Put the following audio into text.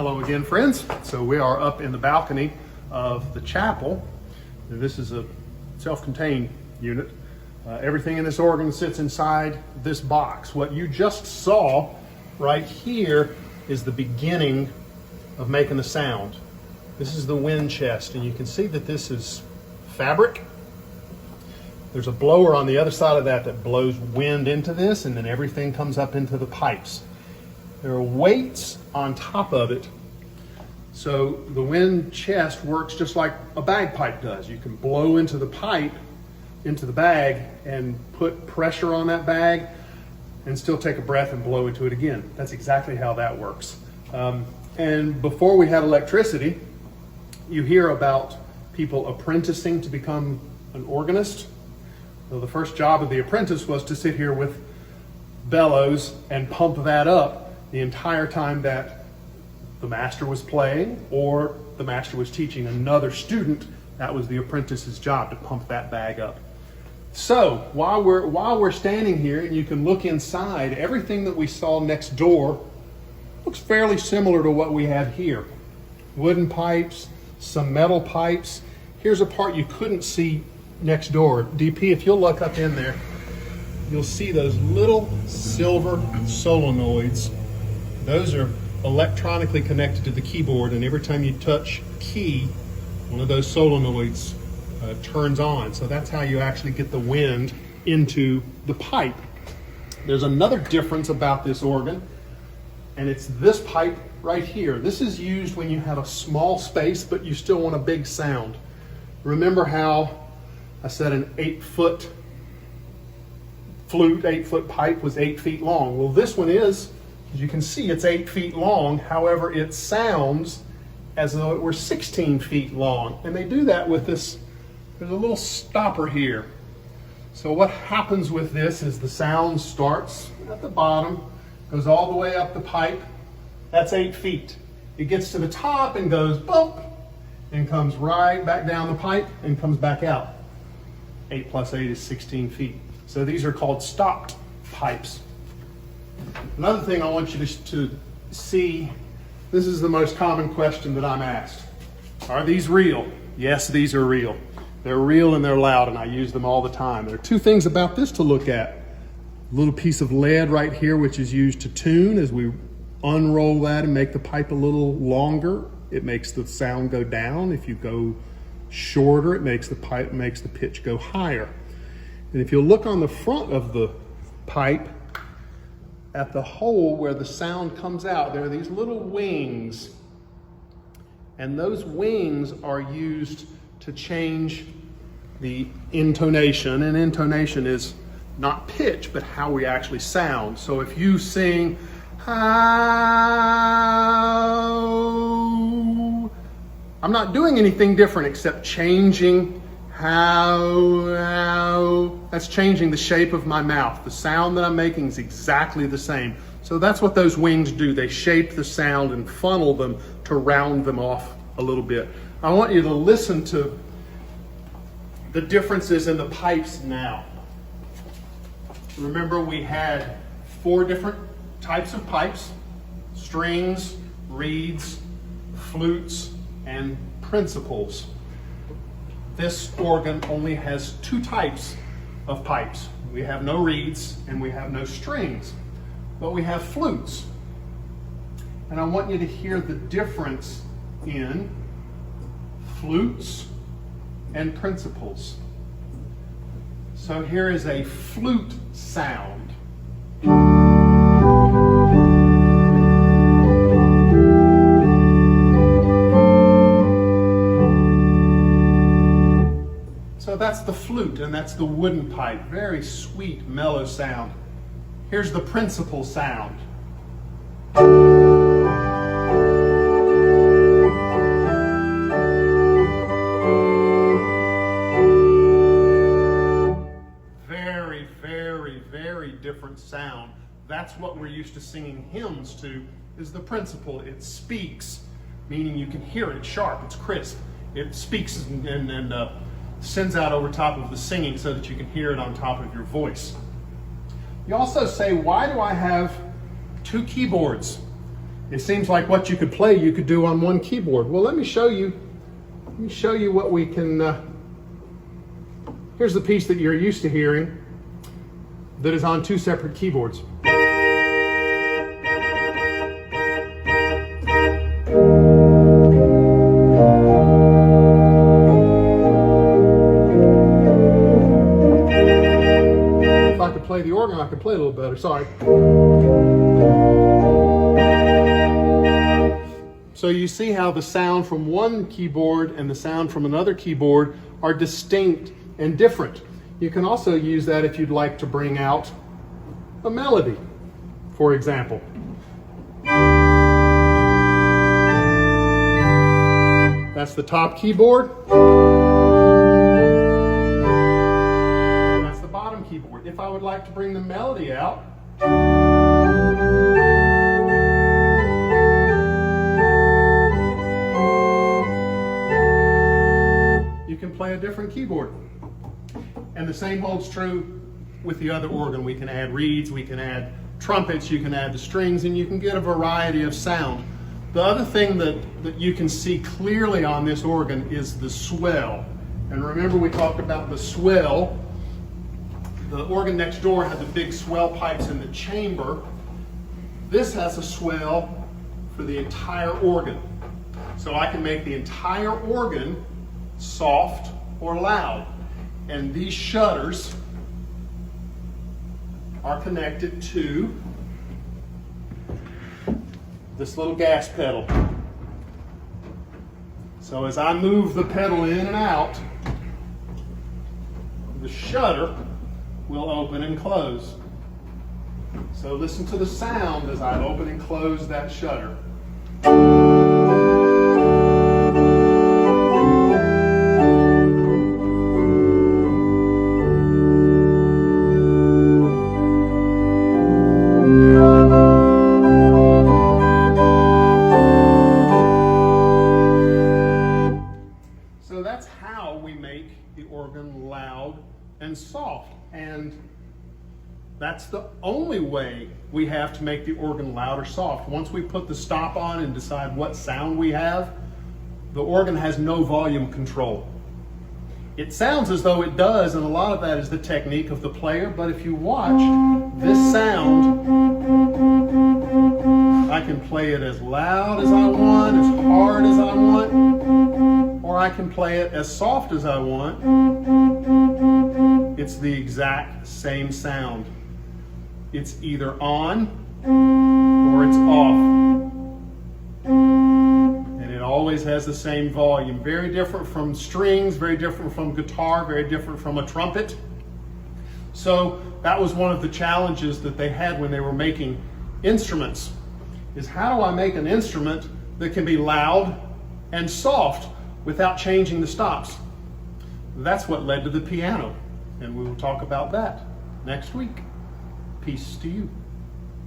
Hello again, friends. So we are up in the balcony of the chapel. This is a self-contained unit. Everything in this organ sits inside this box. What you just saw right here is the beginning of making the sound. This is the wind chest, and you can see that this is fabric. There's a blower on the other side of that blows wind into this, and then everything comes up into the pipes. There are weights on top of it. So the wind chest works just like a bagpipe does. You can blow into the pipe, into the bag, and put pressure on that bag and still take a breath and blow into it again. That's exactly how that works. And before we had electricity, you hear about people apprenticing to become an organist. So the first job of the apprentice was to sit here with bellows and pump that up the entire time that the master was playing or the master was teaching another student. That was the apprentice's job, to pump that bag up. So while we're standing here and you can look inside, everything that we saw next door looks fairly similar to what we have here. Wooden pipes, some metal pipes. Here's a part you couldn't see next door. DP, if you'll look up in there, you'll see those little silver solenoids. Those are electronically connected to the keyboard, and every time you touch key, one of those solenoids turns on. So that's how you actually get the wind into the pipe. There's another difference about this organ, and it's this pipe right here. This is used when you have a small space, but you still want a big sound. Remember how I said an 8-foot flute, 8-foot pipe was 8 feet long? Well, this one is. As you can see, it's 8 feet long. However, it sounds as though it were 16 feet long. And they do that with this. There's a little stopper here. So what happens with this is the sound starts at the bottom, goes all the way up the pipe. That's 8 feet. It gets to the top and goes bump, and comes right back down the pipe and comes back out. 8 plus 8 is 16 feet. So these are called stopped pipes. Another thing I want you to see, this is the most common question that I'm asked. Are these real? Yes, these are real. They're real and they're loud, and I use them all the time. There are two things about this to look at. A little piece of lead right here, which is used to tune. As we unroll that and make the pipe a little longer, it makes the sound go down. If you go shorter, it makes the pitch go higher. And if you look on the front of the pipe, at the hole where the sound comes out, there are these little wings. And those wings are used to change the intonation. And intonation is not pitch, but how we actually sound. So if you sing, how, I'm not doing anything different except changing how, that's changing the shape of my mouth. The sound that I'm making is exactly the same. So that's what those wings do. They shape the sound and funnel them to round them off a little bit. I want you to listen to the differences in the pipes now. Remember, we had 4 different types of pipes: strings, reeds, flutes, and principals. This organ only has 2 types of pipes. We have no reeds and we have no strings, but we have flutes. And I want you to hear the difference in flutes and principals. So here is a flute sound. So that's the flute, and that's the wooden pipe. Very sweet, mellow sound. Here's the principal sound. Very, very, very different sound. That's what we're used to singing hymns to, is the principal. It speaks, meaning you can hear it. It's sharp, it's crisp. It speaks and sends out over top of the singing so that you can hear it on top of your voice. You also say, why do I have 2 keyboards? It seems like what you could play, you could do on one keyboard. Well, let me show you. Let me show you what we can. Here's the piece that you're used to hearing that is on two separate keyboards. If I could play the organ, I could play a little better. Sorry. So you see how the sound from one keyboard and the sound from another keyboard are distinct and different. You can also use that if you'd like to bring out a melody, for example. That's the top keyboard. That's the bottom keyboard. If I would like to bring the melody out, you can play a different keyboard. And the same holds true with the other organ. We can add reeds, we can add trumpets, you can add the strings, and you can get a variety of sound. The other thing that you can see clearly on this organ is the swell. And remember, we talked about the swell. The organ next door had the big swell pipes in the chamber. This has a swell for the entire organ. So I can make the entire organ soft or loud. And these shutters are connected to this little gas pedal. So as I move the pedal in and out, the shutter will open and close. So listen to the sound as I open and close that shutter. And soft, and that's the only way we have to make the organ loud or soft. Once we put the stop on and decide what sound we have, the organ has no volume control. It sounds as though it does, and a lot of that is the technique of the player, but if you watch this sound, I can play it as loud as I want, as hard as I want, or I can play it as soft as I want. It's the exact same sound. It's either on or it's off. And it always has the same volume. Very different from strings, very different from guitar, very different from a trumpet. So that was one of the challenges that they had when they were making instruments, is how do I make an instrument that can be loud and soft without changing the stops? That's what led to the piano. And we will talk about that next week. Peace to you.